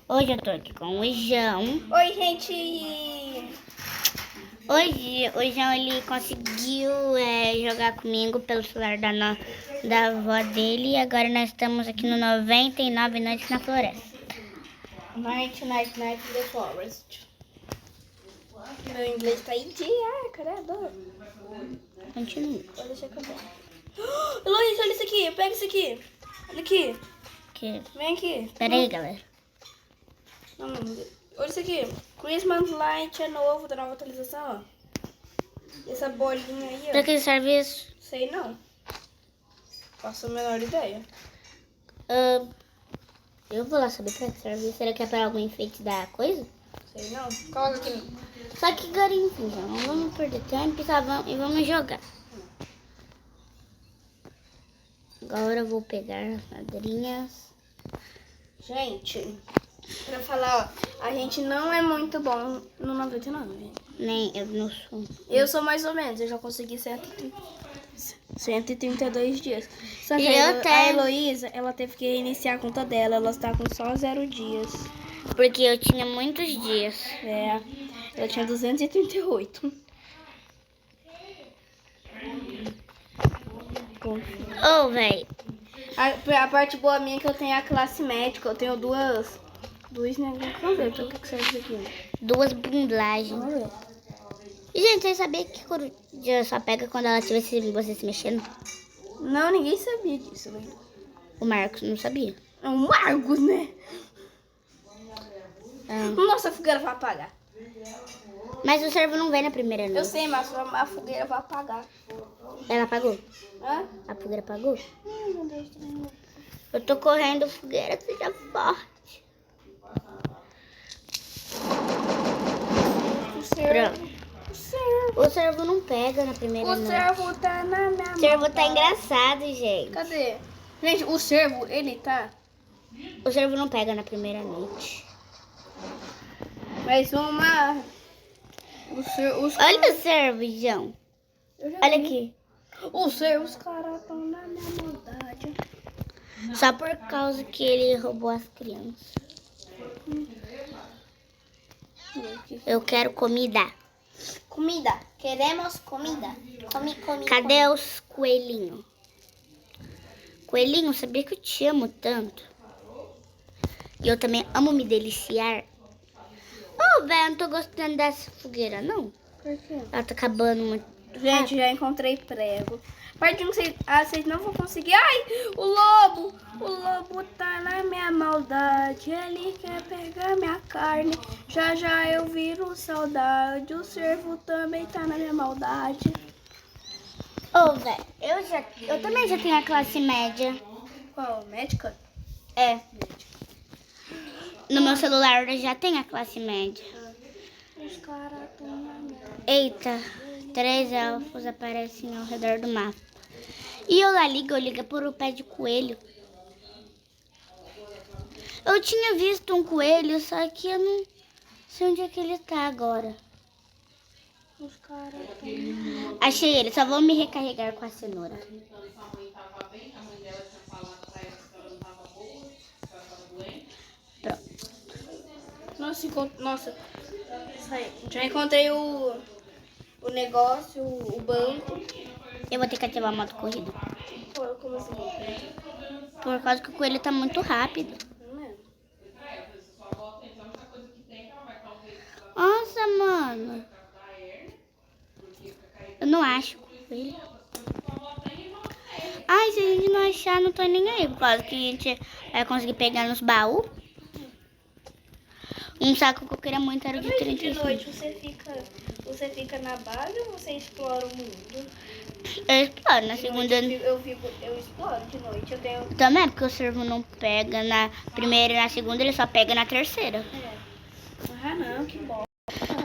Hoje eu tô aqui com o João. Oi, gente! Hoje o João ele conseguiu jogar comigo pelo celular da avó dele. E agora nós estamos aqui no 99 Noites na Floresta. 99 Nights in the Forest. Meu inglês tá caramba. Continua. Vou deixar que eu pego. Heloísa, olha isso aqui. Pega isso aqui. Olha aqui. Vem aqui. Pera aí, galera. Não, olha isso aqui. Christmas Light é novo, da nova atualização, ó. Essa bolinha aí, ó. Pra que serve isso? Sei não. Faço a menor ideia. Eu vou lá saber pra que serve isso. Será que é para algum enfeite da coisa? Sei não. Coloca aqui. Só que agora, enfim, já não vamos perder tempo e vamos jogar. Agora eu vou pegar as madrinhas. Gente, pra falar, ó, a gente não é muito bom no 99. Nem eu não sou. Eu sou mais ou menos, eu já consegui 132 dias. Só que a Heloísa, ela teve que reiniciar a conta dela, ela está com só 0 dias. Porque eu tinha muitos dias. É, ela tinha 238. Véi. A parte boa minha é que eu tenho a classe médica, eu tenho duas negócios. Vamos ver pra que serve isso aqui. Duas bundlagens. Vamos ver. E, gente, você sabia que coruja só pega quando ela tiver você se mexendo? Não, ninguém sabia disso, né? O Marcos não sabia. É o Marcos, né? Nossa, a fogueira vai apagar. Mas o servo não vem na primeira noite. Eu sei, mas a fogueira vai apagar. Ela apagou? Hã? A fogueira apagou? Ai, meu Deus do céu. Eu tô correndo, fogueira, seja forte. O servo não pega na primeira noite. O servo tá na minha mão. O servo tá engraçado, gente. Cadê? Gente, o servo, ele tá... O servo não pega na primeira noite. Mais uma... Olha o servo, João. Olha aqui. Os caras estão na minha maldade. Só por causa que ele roubou as crianças. Eu quero comida. Comida. Queremos comida. Cadê os coelhinhos? Coelhinho, sabia que eu te amo tanto? E eu também amo me deliciar. Velho, eu não tô gostando dessa fogueira, não. Por quê? Ela tá acabando muito. Gente, já encontrei prego. Parte de um, vocês não vão conseguir. Ai, o lobo! O lobo tá na minha maldade. Ele quer pegar minha carne. Já já eu viro saudade. O servo também tá na minha maldade. Velho, eu também já tenho a classe média. Qual? Médica? É. No meu celular eu já tenho a classe média. Os caras estão na minha... Eita, 3 elfos aparecem ao redor do mapa. E eu ligo por o pé de coelho. Eu tinha visto um coelho, só que eu não sei onde é que ele tá agora. Os caras estão... Achei ele, só vou me recarregar com a cenoura. Nossa. Já encontrei o negócio, o banco. Eu vou ter que ativar a moto corrida. Como assim? Por causa que o coelho tá muito rápido. Não é? Nossa, mano. Eu não acho o coelho. Ai, se a gente não achar, não tô nem aí. Por causa que a gente vai conseguir pegar nos baús. Um saco que eu queria muito era de 35. De noite você fica na base ou você explora o mundo? Eu exploro na segunda. Eu exploro de noite. Eu tenho... Também, porque o servo não pega na primeira e na segunda, ele só pega na terceira. Ah, não, que bom.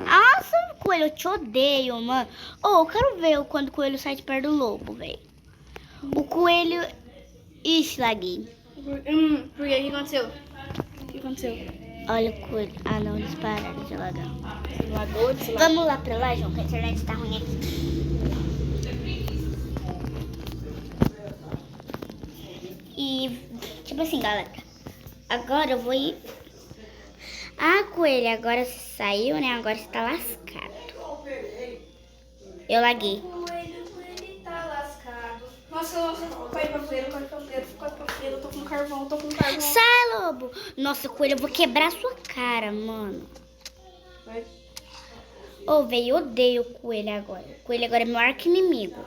Nossa, coelho, eu te odeio, mano. Eu quero ver quando o coelho sai de perto do lobo, velho. O coelho... Ixi, laguei. Por quê? O que aconteceu? O que aconteceu? Olha o coelho. Ah, não, eles pararam de lagar. Lagou? Vamos lá pra lá, João, que a internet tá ruim aqui. E, tipo assim, galera. Agora eu vou ir... Ah, coelho, agora você saiu, né? Agora você tá lascado. Eu laguei. Coelho tá lascado. Nossa, corre pra feira, eu tô com carvão, Sai, lobo! Nossa, coelho, eu vou quebrar sua cara, mano. Vai. Ô, velho, eu odeio o coelho agora. O coelho agora é meu arqui-inimigo.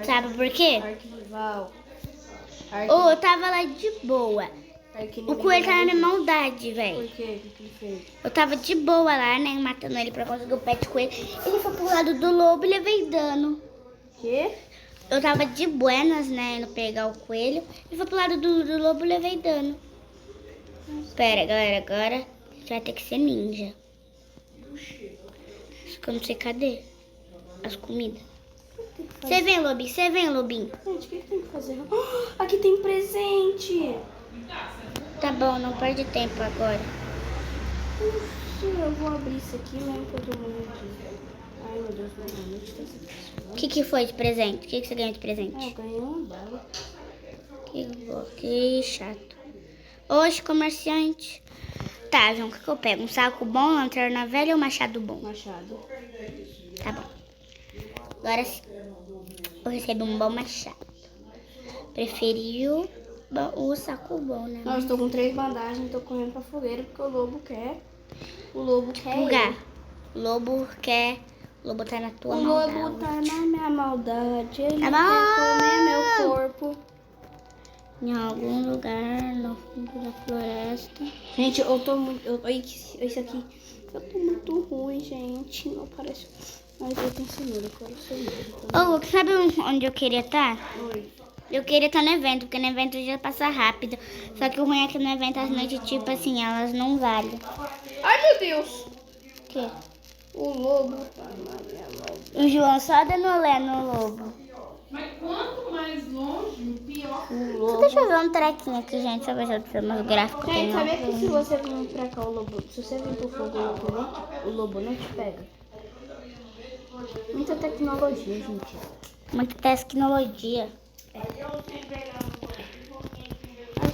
Sabe por quê? Arquival. Ô, eu tava lá de boa. O coelho tá na minha maldade, velho. Por quê? O que ele fez? Eu tava de boa lá, né, matando ele pra conseguir o pet coelho. Ele foi pro lado do lobo e levei dano. Quê? Eu tava de buenas, né, indo pegar o coelho. Ele foi pro lado do lobo e levei dano. Pera, galera, agora a gente vai ter que ser ninja. Acho que eu não sei cadê as comidas. Você vem, lobinho, você vem, lobinho. Gente, o que tem que fazer? Ah, aqui tem presente. Tá bom, não perde tempo agora. Eu vou abrir isso aqui, né? Todo mundo. Ai, meu Deus, não onde tá essa pessoa? O que foi de presente? O que você ganhou de Ah, presente? eu ganhei uma bala. Que chato. Oxe, comerciante. Tá, João, o que eu pego? Um saco bom, lanterna velha ou machado bom? Machado. Tá bom. Agora sim. Eu recebi um bom machado. Preferiu o saco bom, né? Nossa, eu tô com 3 bandagens, tô correndo pra fogueira porque o lobo quer. O lobo quer. Lugar. Lobo quer. Lobo tá na tua O maldade. lobo tá na minha maldade. Ele Tá quer bom. comer meu corpo. Em algum lugar no fundo da floresta. Gente, eu tô muito. Olha isso aqui. Eu tô muito ruim, gente. Não parece. Mas eu tenho cenoura, eu quero cenoura. Ô, sabe onde eu queria estar? Oi. Eu queria estar no evento, porque no evento já passa rápido. Só que o ruim é que no evento as noites, tipo assim, elas não valem. Ai, meu Deus! O quê? O lobo tá na minha mão. O João só dando olé no lobo. Mas quanto mais longe, pior. O lobo. Deixa eu ver um trequinho aqui, gente, só ver se eu tenho meus gráficos. Gente, Tem sabia que se não. você vir pra cá, se você vir pro fogo, o lobo não te pega? Muita tecnologia, gente. Muita tecnologia. Ai,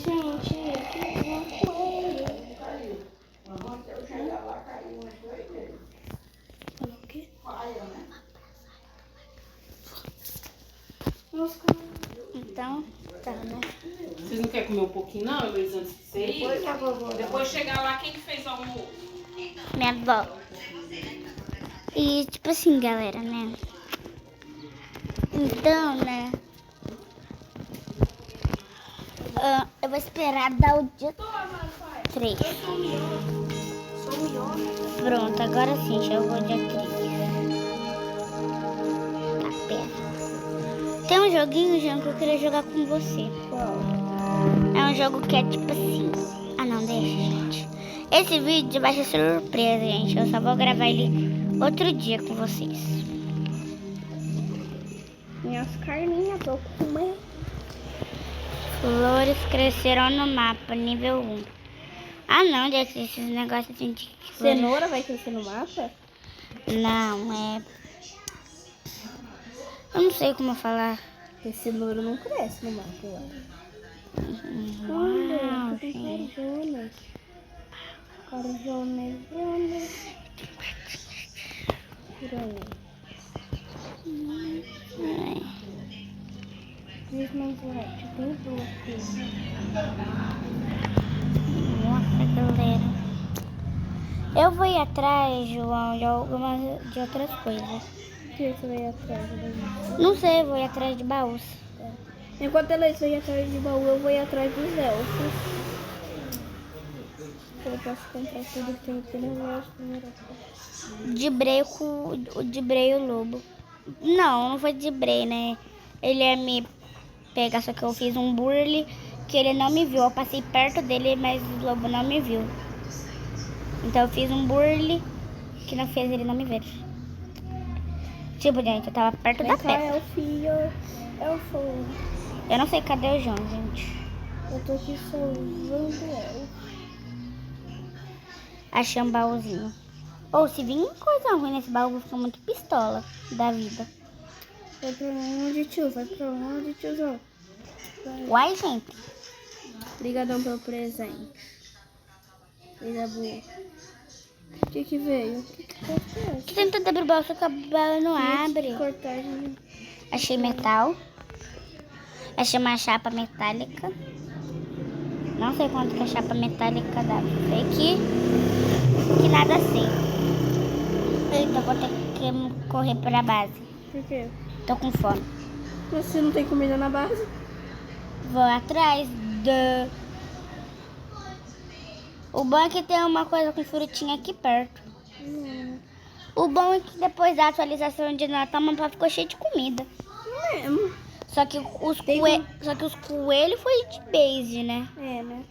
gente, que um coelho. O quê? Nossa, Então, tá, né? Vocês não querem comer um pouquinho, não, Heloísa, antes de você ir? depois a vovó. Depois chegar lá, quem que fez o almoço? Minha avó. E, tipo assim, galera, né? Então, né? Eu vou esperar dar o dia 3. Sou o Mion. Pronto, agora sim, chegou o dia 3. Tá, pera. Tem um joguinho, João, que eu queria jogar com você. Qual? É um jogo que é tipo assim. Ah, não, deixa, gente. Esse vídeo vai ser surpresa, gente. Eu só vou gravar ele outro dia com vocês. Minhas carninhas, tô comendo. Flores cresceram no mapa, nível 1. Ah, não, gente, esses negócios assim de... Cenoura vai crescer no mapa? Não, é... Eu não sei como falar. Porque cenoura não cresce no mapa, eu acho. Uau, Olha, tem gente. carjonas. Carjonas. Ai. Diz mais tem duas coisas. Nossa, galera. Eu vou ir atrás, João, de outras coisas. O que você vai ir atrás da gente? Não sei, eu vou ir atrás de baús. Enquanto ela vai ir atrás de baú, eu vou ir atrás dos elfos. Eu posso comprar tudo que tem aqui no loja. Dibrei o lobo. Não foi dibrei, né? Ele ia me pegar, só que eu fiz um burle que ele não me viu. Eu passei perto dele, mas o lobo não me viu. Então eu fiz um burle que não fez ele não me ver. Tipo, gente, eu tava perto da pedra. Elfinho. Elfo. Eu não sei cadê o João, gente. Eu tô aqui salvando elfo. Achei um baúzinho. Ou se vir coisa ruim nesse baú, eu vou ficar muito pistola da vida. Vai pra onde, tio? Vai pra onde, tiozão? Uai, gente. Obrigadão pelo presente. Coisa boa. O que veio? O que foi essa? Tô tentando abrir o bolso que a bala não abre. Cortar, gente. Achei metal. Achei uma chapa metálica. Não sei quanto que a chapa metálica dá. Sei que nada sei. Então vou ter que correr pra base. Por quê? Tô com fome. Mas você não tem comida na base? Vou atrás do... O bom é que tem uma coisa com frutinha aqui perto. O bom é que depois da atualização de Natal, o mapa ficou cheio de comida. Mesmo. Só que os coelhos foi de base, né? É, né?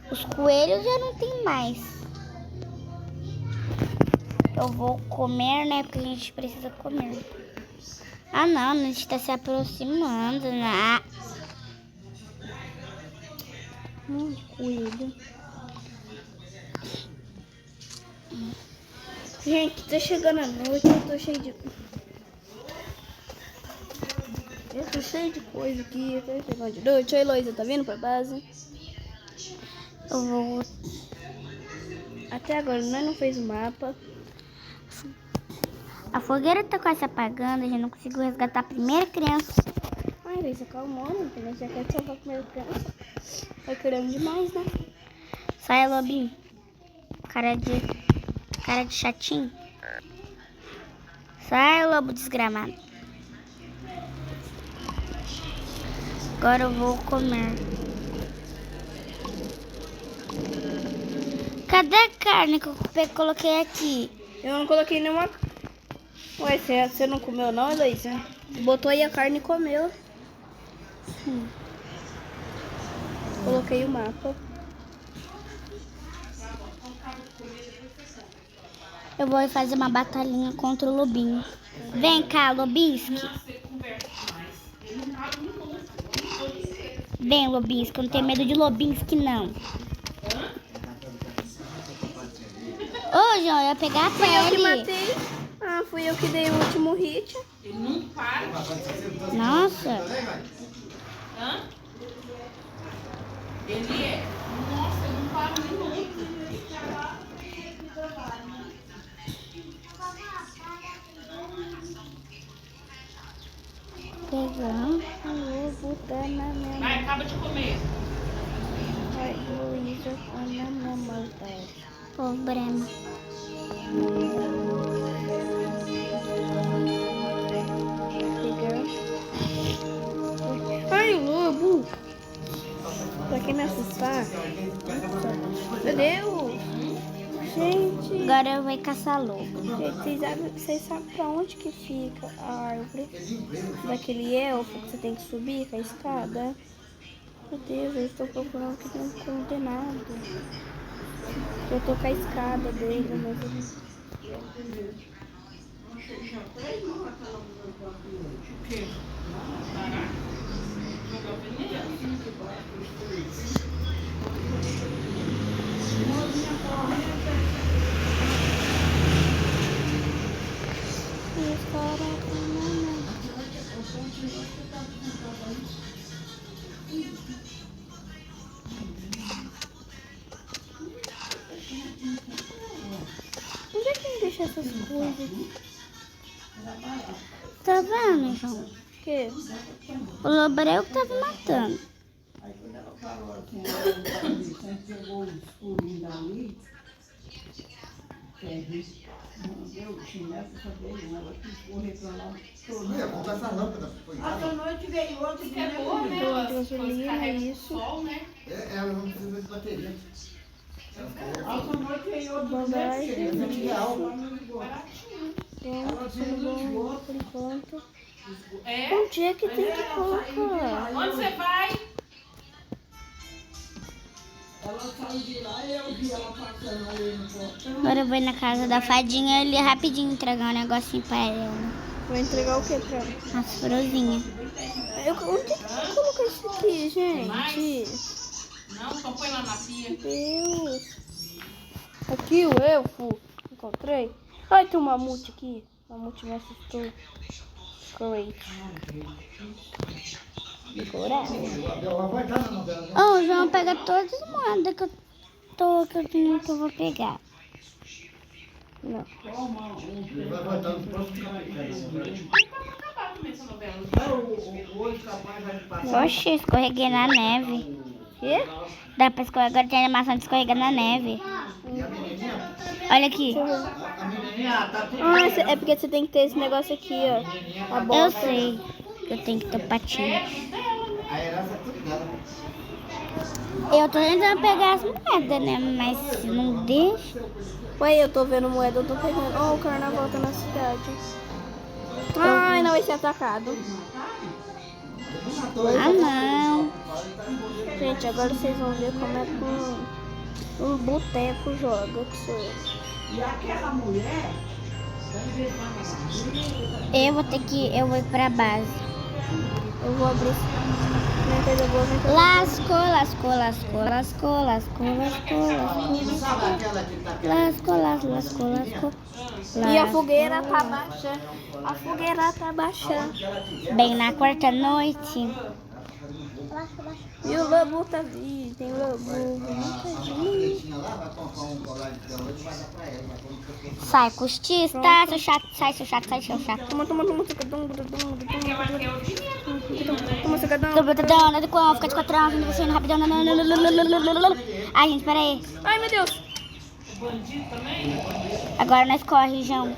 Os coelhos já não tem mais. Eu vou comer, né? Porque a gente precisa comer. Ah, não. A gente tá se aproximando, né? Coelho. Gente, tá chegando a noite, eu tô cheio de... coisa aqui, tá chegando de noite. Oi, Heloísa, tá vindo pra base? Eu vou... Até agora, nós não fez o mapa. A fogueira tá quase apagando, a gente não conseguiu resgatar a primeira criança. Ai, Heloísa, calma, né? Nós já quer salvar a primeira criança. Vai querendo demais, né? Sai, lobinho. Cara de chatinho. Sai, lobo desgramado. Agora eu vou comer. Cadê a carne que eu coloquei aqui? Eu não coloquei nenhuma... Ué, você não comeu não, Heloísa? Botou aí a carne e comeu. Coloquei o mapa. Eu vou fazer uma batalhinha contra o lobinho. Vem cá, Lobinski. Vem, Lobinski. Eu não tenho medo de Lobinski, não. Ô, João, eu ia pegar a Fui eu que pele. matei. Ah, fui eu que dei o último hit. Ele não para. Nossa. Hã? Ele é. Nossa, ele não para nem muito. Pegando. Eu vou botar na minha... Vai, acaba de comer. Ai, Heloísa, olha a minha maldade. Problema. Ai, lobo! Pra quem me assustar. Meu Deus! Gente! Agora eu vou caçar lobo. Gente, vocês sabem pra onde que fica a árvore daquele elfo que você tem que subir com a escada? Meu Deus, eu estou procurando que tem um condenado. Eu tô com a escada dele, mas ele... O quê? Jogar veneno. Onde é que ele deixa essas coisas aqui? Tá vendo, João? O quê? O lobo era eu que tava matando. Essa noite veio outro que é boa, né? Boa, Elas gasolina, carregam isso. sol, né? Ela não precisa de bateria. Essa noite veio outro Bandagem, baratinho. por enquanto. É? Onde é que tem que colocar? Onde você vai? Agora eu vou ir na casa da fadinha ali rapidinho entregar um negocinho pra ela. Vou entregar o que pra ela? As florzinhas. Onde é que tem que colocar isso aqui, gente? Não, então põe lá na pia. Meu Deus. Aqui o elfo. Encontrei. Ai, tem um mamute aqui. O mamute me assustou. Great. Vai estar na novela. Ô, o João pega todas as moedas que eu vou pegar. Não. Vai estar no próximo capítulo. Acabar também essa novela. O outro capaz vai passar. Oxi, escorreguei na neve. Quê? Dá pra escorregar, agora tem animação de escorregar na neve. E a menininha? Olha aqui. A menininha tá tudo. Ah, é porque você tem que ter esse negócio aqui, ó. A Eu bota. sei que eu tenho que ter patinho. A herança é tudo dela. Eu tô tentando pegar as moedas, né? Mas não deixa. Ué, eu tô vendo moeda, eu tô pegando. Ó, o carnaval tá na cidade. Ai, não vai ser atacado. Ah, não. Gente, agora vocês vão ver como é que um boteco joga, que sou eu. Eu vou ir pra base. Eu vou abrir. Minha coisa boa, minha coisa Lascou. Sabe aquela que tá Lascou. E a fogueira tá baixa. A fogueira tá baixa. Bem na quarta noite. E o lobo tá vivo. Tem lobo. pretinha lá, vai comprar um colar de pelota e vai dar pra ela. Sai, costista, seu chato, sai, seu chato. Toma, sacadão. Toma, sacadão. Tô botando, nada com, fica de 4 anos, não vai rapidão. Ai, gente, peraí. Ai, meu Deus. Agora nós corre, João.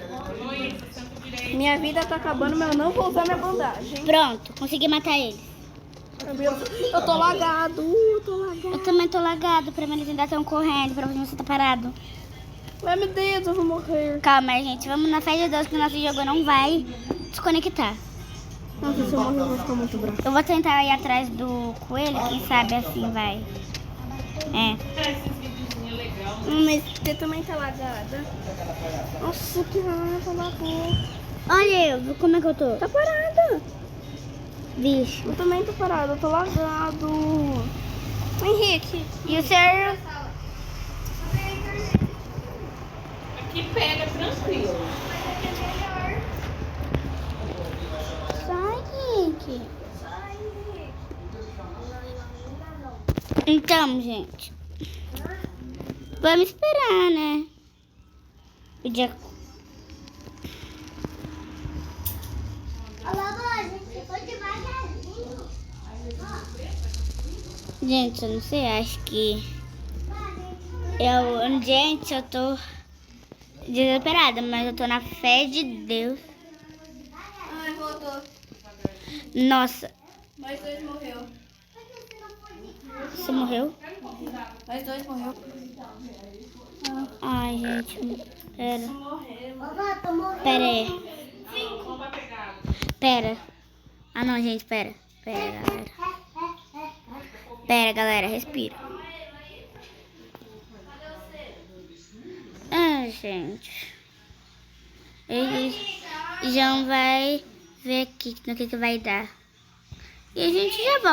Minha vida tá acabando, mas eu não vou usar minha bandagem. Pronto, consegui matar ele. Meu Deus, eu tô lagado. Eu também tô lagado, pra mim eles ainda estão correndo, pra você tá parado. Ai, meu Deus, eu vou morrer. Calma, gente, vamos na fé de Deus que o nosso jogo não vai desconectar. Nossa, se eu morrer, eu vou ficar muito bravo. Eu vou tentar ir atrás do coelho, quem sabe assim vai. Esses videozinhos legais. Mas você também tá lagada. Nossa, que raiva, lagou. Olha eu, como é que eu tô? Tá parada. Vixe. Eu também tô parada, eu tô lagado. Henrique. E o senhor? Aqui pega tranquilo. Sai, gente. Então, gente. Vamos esperar, né? O dia... Gente, eu não sei, acho que... Gente, eu tô desesperada, mas eu tô na fé de Deus. Ai, voltou. Nossa, Nós dois morreu. você morreu? Nós dois morreu. Ai, gente, pera. Pera aí. Pera. Ah, não, gente, pera. Pera, galera, respira. Ah, gente. Ele já vai ver aqui no que vai dar. E a gente já volta.